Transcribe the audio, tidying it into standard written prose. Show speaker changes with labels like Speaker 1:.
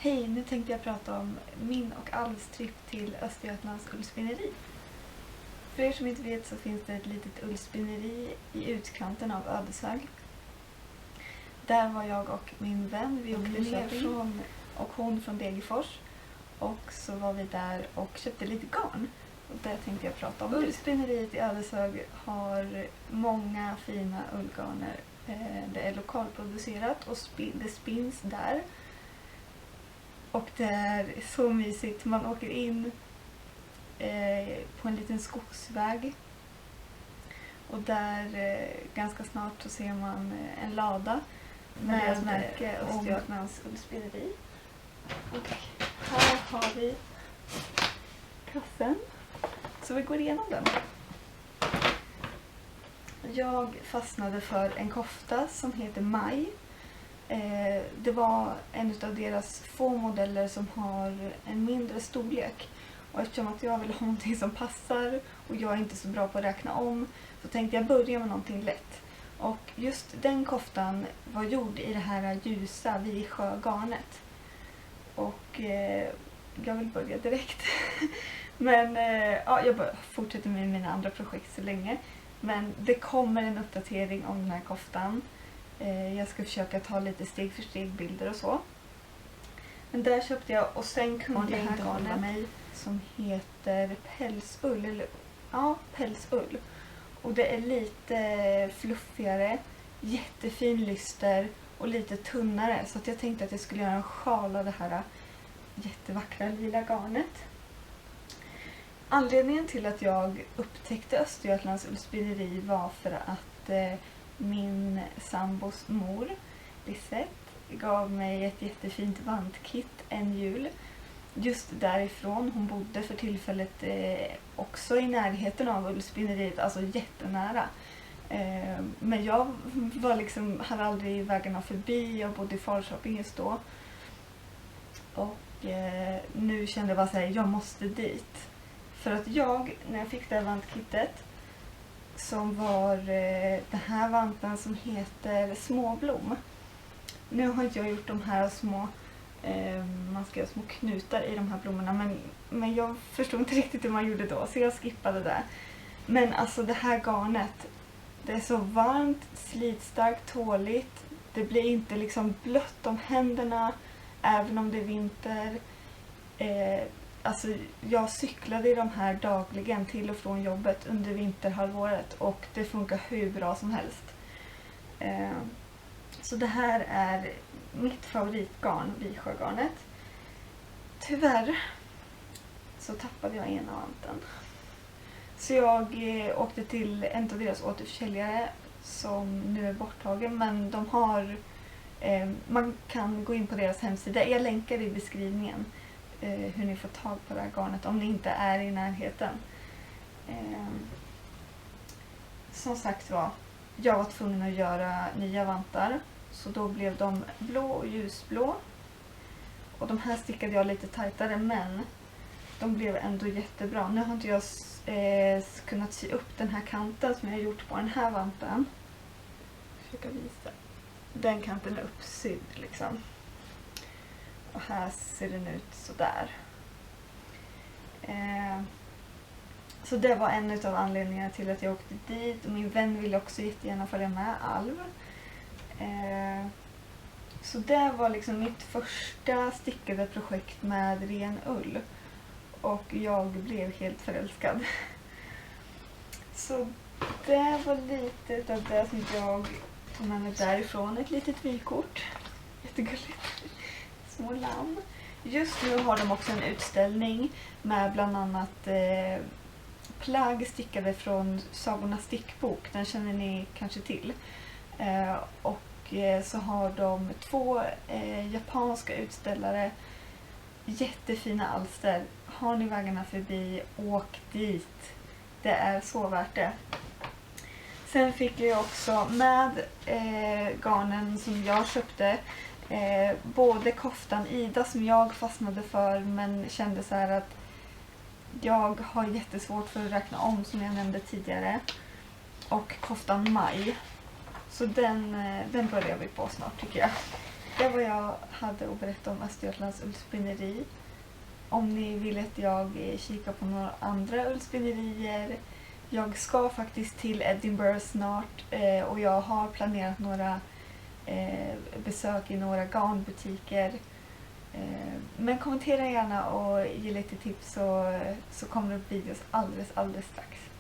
Speaker 1: Hej, nu tänkte jag prata om min och Alvs tripp till Östergötlands ullspinneri. För er som inte vet så finns det ett litet ullspinneri i utkanten av Ödeshög. Där var jag och min vän, vi åkte ner från, och hon från Degerfors. Och så var vi där och köpte lite garn. Och det tänkte jag prata om. Ullspinneriet i Ödeshög har många fina ullgarner. Det är lokalproducerat och det spinns där. Och det är så mysigt. Man åker in på en liten skogsväg. Och där ganska snart så ser man en lada med deras märke Östergötlands ullspinneri. Och här har vi kassen. Så vi går igenom den. Jag fastnade för en kofta som heter Maj. Det var en av deras få modeller som har en mindre storlek. Och eftersom att jag vill ha någonting som passar och jag är inte så bra på att räkna om, så tänkte jag börja med någonting lätt. Och just den koftan var gjord i det här ljusa Visjögarnet. Och jag vill börja direkt. Men jag fortsätter med mina andra projekt så länge. Men det kommer en uppdatering om den här koftan. Jag ska försöka ta lite steg för steg bilder och så. Men där köpte jag, och sen kunde jag inte hålla mig, som heter pälsull. Eller, ja, pälsull. Och det är lite fluffigare, jättefin lyster och lite tunnare. Så att jag tänkte att jag skulle göra en sjal av det här jättevackra lila garnet. Anledningen till att jag upptäckte Östergötlands ullspinneri var för att min sambos mor, Lisette, gav mig ett jättefint vantkit en jul. Just därifrån. Hon bodde för tillfället också i närheten av ullspinneriet, alltså jättenära. Men jag hade aldrig vägarna förbi. Jag bodde i Falköping just då. Och nu kände jag bara så här, jag måste dit. För att när jag fick det här vantkittet, som var den här vanten som heter Småblom. Nu har inte jag gjort de här små, man ska göra små knutar i de här blommorna, men jag förstod inte riktigt hur man gjorde då, så jag skippade det. Men alltså det här garnet, det är så varmt, slitstarkt, tåligt. Det blir inte liksom blött om händerna, även om det är vinter. Alltså jag cyklade i de här dagligen till och från jobbet under vinterhalvåret och det funkar hur bra som helst. Så det här är mitt favoritgarn, Visjögarnet. Tyvärr så tappade jag ena vanten. Så jag åkte till en av deras återförsäljare som nu är borttagen, men de har, man kan gå in på deras hemsida. Jag länkar i beskrivningen hur ni får tag på det här garnet om ni inte är i närheten. Som sagt jag var tvungen att göra nya vantar, så då blev de blå och ljusblå. Och de här stickade jag lite tajtare, men de blev ändå jättebra. Nu har inte jag kunnat sy upp den här kanten som jag har gjort på den här vanten. Försöka visa. Den kanten är uppsydd liksom. Och här ser den ut sådär. Så det var en av anledningarna till att jag åkte dit. Och min vän ville också jättegärna följa med, Alv. Så det var liksom mitt första stickade projekt med ren ull. Och jag blev helt förälskad. Så det var lite av det som jag tog med mig därifrån. Ett litet vykort. Jättegulligt. Små lamm. Just nu har de också en utställning med bland annat plagg stickade från Sagornas stickbok. Den känner ni kanske till. Och så har de 2 japanska utställare. Jättefina alster. Har ni vägarna förbi, åk dit. Det är så värt det. Sen fick jag också med garnen som jag köpte. Både koftan Ida som jag fastnade för, men kände så här att jag har jättesvårt för att räkna om, som jag nämnde tidigare. Och koftan Maj. Så den börjar vi på snart tycker jag. Det var jag hade att berätta om Östergötlands ullspinneri. Om ni vill att jag kikar på några andra ullspinnerier. Jag ska faktiskt till Edinburgh snart och jag har planerat några besök i några garnbutiker. Men kommentera gärna och ge lite tips så kommer det upp videos alldeles strax.